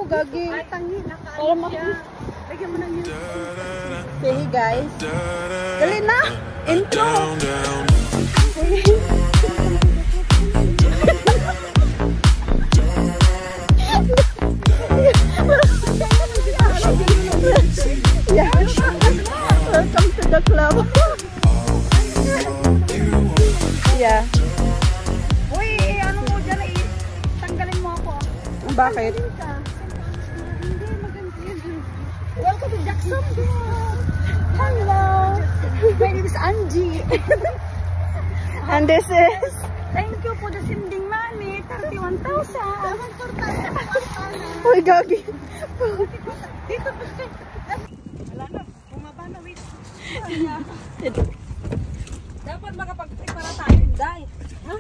gagi. Ay, tangi, Para nakaano siya. Lagyan mo ng music. Hey guys. Dali na. Intro. Yeah. Welcome to the club. Yeah. Uy, ano mo dyan ay tanggalin mo ako. Bakit? Hindi, maganda yun. Welcome to Jackson. Hello. My name is Angie. And this is... Thank you for the sending money. 31,000. Uy, gagi. Dito pa siya. Wala na. Bumaba na. Wait. Dapat makapag-prepara tayo. Day. Ha?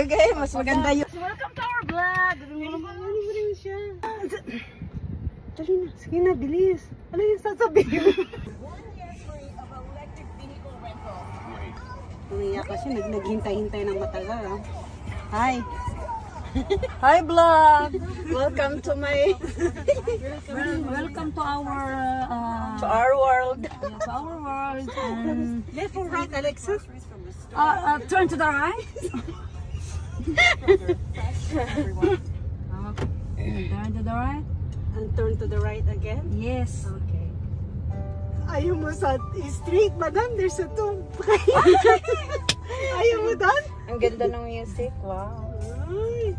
Okay, mas maganda yun. Welcome to our vlog. Ano mo rin siya? Dali na. Sige na, bilis. Ano yung sasabihin? 1 year free of electric vehicle rental. Umiyak kasi naghintay-hintay ng matagal. Ha? Hi. Hi vlog. Welcome to my Welcome to our world. to our world. And Left or right, Alexa? turn to the right. Turn to the right. And turn to the right again. Yes. Okay. Ayaw mo sa street, madam. There's a tomb. Ayaw mo doon? Ang ganda ng music. Wow. Ay.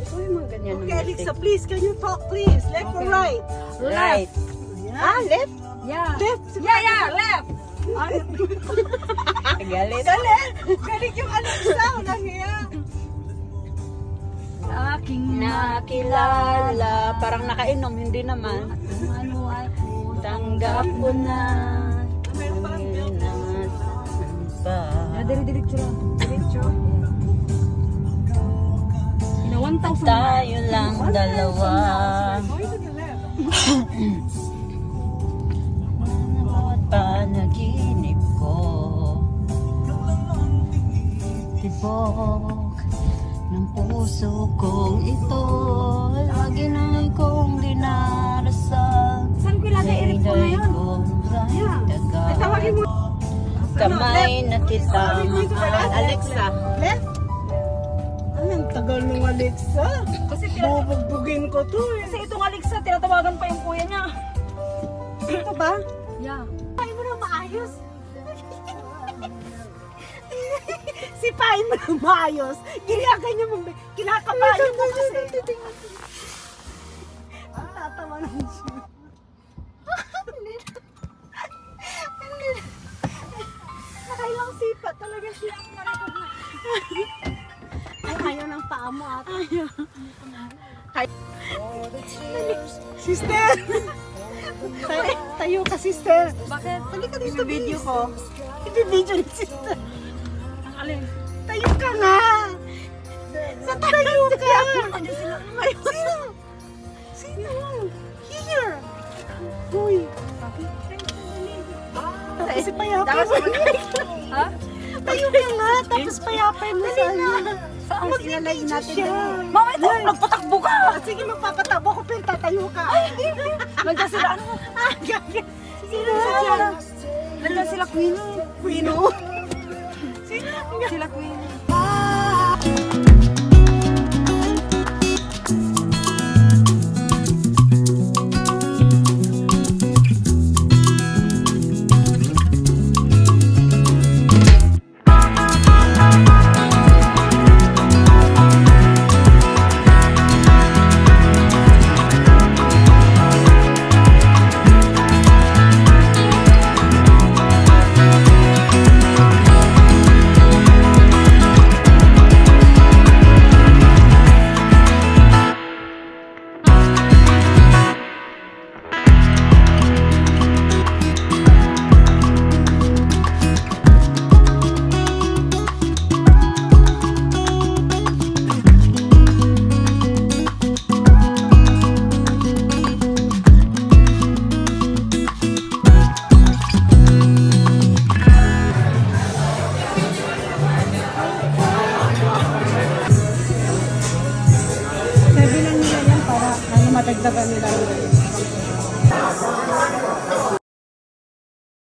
Gusto ko yung mga ganyan ng Okay, music. Alexa, please. Can you talk, please? Left or right? Right. Ah, left? Yeah. Left. Yeah, left. Galit. Galing yung Alexa. Walang hiya. Aking Nakilala. Parang nakainom, hindi naman. ano ako. Tanggap ko na. Meron parang build. Diretso lang. Diretso. Na 1,000. Tayo lang dalawa. Going to the left. Bawat panaginip ko, tibok ng puso kong ito, lagi na ikong dinarasal. Saan ko ilagay earphone na yun? Ay, tawagin mo. Kamay na kita mahal. Alexa. Left. Anong tagal nung Alexa? Kasi Bubugbugin ko to eh. Kasi itong Alexa, tinatawagan pa yung kuya niya. Ito ba? Yeah. Ay mo na maayos. Sipain mo na maayos. Giliagan niya mong kinakabayo mo kasi. Tatawa naman siya. Nakailang sipa talaga siya. Ayaw ng paa mo ata. Sister! Tayo ka, sister. Bakit? Halika dito, Video ko. Ibibidyo ni sister. Ang alin? Tayo ka nga! Sa tayo ka! Andiyan sila. Sino? Sino? Here! Uy! Tapos ipayapay mo. Ha? Tayo ka nga! Tapos payapay mo sa ano. Saan Mag-inalay natin. Siya. Mama, ito! Nagpatakbo ka! Sige, magpapatakbo ko pero tatayo ka. Nandiyan sila ano? Sino siya? Nandiyan sila Queenie. Quino? Sila Queenie. matagdagan nila.